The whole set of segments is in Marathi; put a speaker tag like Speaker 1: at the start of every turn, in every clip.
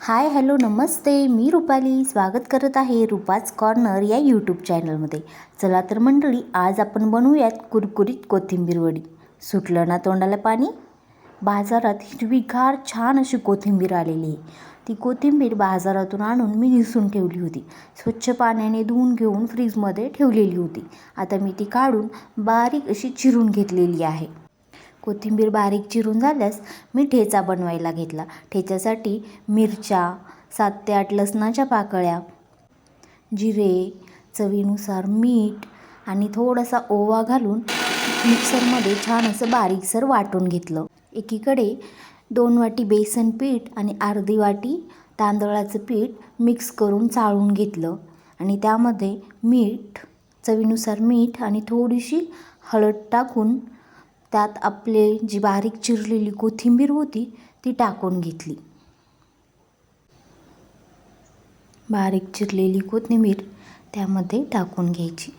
Speaker 1: हाय हॅलो नमस्ते, मी रुपाली स्वागत करत आहे रुपाज कॉर्नर या यूट्यूब चॅनलमध्ये. चला तर मंडळी, आज आपण बनवूयात कुरकुरीत कोथिंबीर वडी. सुटलं ना तोंडाला पाणी? बाजारात हिरवीगार छान अशी कोथिंबीर आलेली आहे. ती कोथिंबीर बाजारातून आणून मी निसून ठेवली होती. स्वच्छ पाण्याने धुवून घेऊन फ्रीजमध्ये ठेवलेली होती. आता मी ती काढून बारीक अशी चिरून घेतलेली आहे. कोथिंबीर बारीक चिरून झाल्यास मी ठेचा बनवायला घेतला. ठेच्यासाठी मिरच्या, 7 ते 8 लसणाच्या पाकळ्या, जिरे, चवीनुसार मीठ आणि थोडासा ओवा घालून मिक्सरमध्ये छान असं बारीकसर वाटून घेतलं. एकीकडे 2 वाटी बेसन पीठ आणि अर्धी वाटी तांदळाचं पीठ मिक्स करून चाळून घेतलं आणि त्यामध्ये चवीनुसार मीठ आणि थोडीशी हळद टाकून त्यात आपले जी बारीक चिरलेली कोथिंबीर होती ती टाकून घेतली. बारीक चिरलेली कोथिंबीर त्यामध्ये टाकून घ्यायची.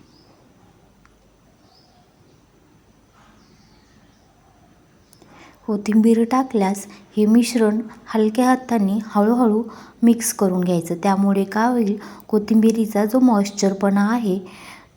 Speaker 1: कोथिंबीर टाकल्यास हे मिश्रण हलक्या हाताने हळूहळू मिक्स करून घ्यायचं. त्यामुळे काय होईल, कोथिंबीरीचा जो मॉइश्चरपणा आहे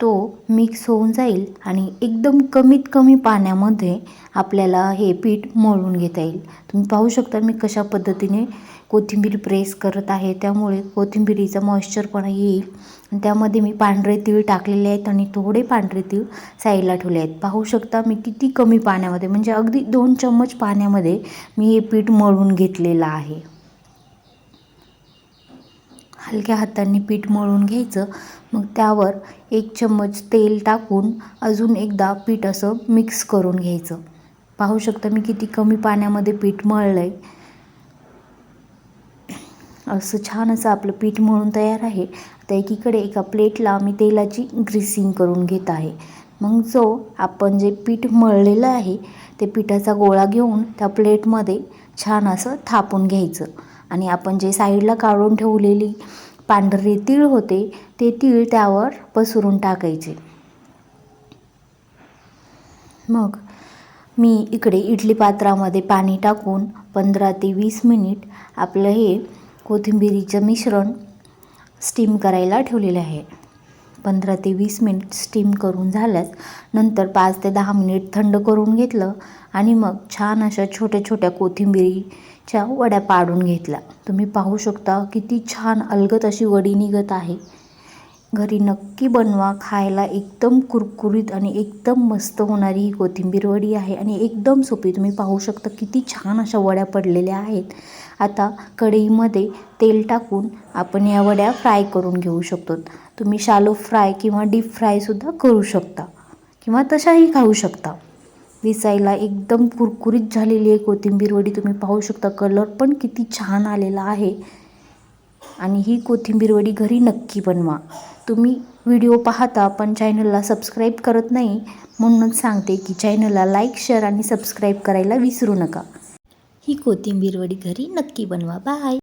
Speaker 1: तो मिक्स होऊन जाईल आणि एकदम कमीत कमी पाण्यामध्ये आपल्याला हे पीठ मळून घेता येईल. तुम्ही पाहू शकता मी कशा पद्धतीने कोथिंबीर प्रेस करत आहे. त्यामुळे कोथिंबीरीचा मॉइश्चरपणा येईल. आणि त्यामध्ये मी पांढरे तीळ टाकलेले आहेत आणि थोडे पांढरे तीळ साईडला ठेवले आहेत. पाहू शकता मी किती कमी पाण्यामध्ये, म्हणजे अगदी 2 चम्मच पाण्यामध्ये मी हे पीठ मळून घेतलेलं आहे. हलक्या हातांनी पीठ मळून घ्यायचं. मग त्यावर 1 चम्मच तेल टाकून अजून एकदा पीठ असं मिक्स करून घ्यायचं. पाहू शकता मी किती कमी पाण्यामध्ये पीठ मळलं आहे. असं छान असं आपलं पीठ मळून तयार आहे. आता एकीकडे एका प्लेटला मी तेलाची ग्रीसिंग करून घेत आहे. मग आपण जे पीठ मळलेलं आहे ते पिठाचा गोळा घेऊन त्या प्लेटमध्ये छान असं थापून घ्यायचं आणि आपण जे साईडला काढून ठेवलेली पांढरे तीळ होते ते तीळ त्यावर पसरून टाकायचे. मग मी इकडे इडली पात्रामध्ये पाणी टाकून 15 ते 20 मिनिट आपलं हे कोथिंबीरीचं मिश्रण स्टीम करायला ठेवलेलं आहे. 15 ते 20 मिनिट स्टीम करून झाल्यास नंतर 5 ते 10 मिनिट थंड करून घेतलं आणि मग छान अशा छोट्या छोट्या कोथिंबीरीच्या वड्या पाडून घेतल्या. तुम्ही पाहू शकता किती छान अलगद अशी वडी निघत आहे. घरी नक्की बनवा. खायला एकदम कुरकुरीत आणि एकदम मस्त होणारी ही कोथिंबीर वडी आहे आणि एकदम सोपी. तुम्ही पाहू शकता किती छान अशा वड्या पडलेल्या आहेत. आता कढईमध्ये तेल टाकून आपण या वड्या फ्राय करून घेऊ शकतो. तुम्ही शॅलो फ्राय किंवा डीप फ्रायसुद्धा करू शकता किंवा तशाही खाऊ शकता. दिसायला एकदम कुरकुरीत झालेली आहे कोथिंबीर वडी. तुम्ही पाहू शकता कलर पण किती छान आलेला आहे. आणि ही कोथिंबीर वडी घरी नक्की बनवा. तुम्ही व्हिडिओ पाहता पण चॅनलला सबस्क्राईब करत नाही, म्हणूनच सांगते की चॅनलला लाईक, शेअर आणि सबस्क्राईब करायला विसरू नका. ही कोथिंबीर वडी घरी नक्की बनवा. बाय.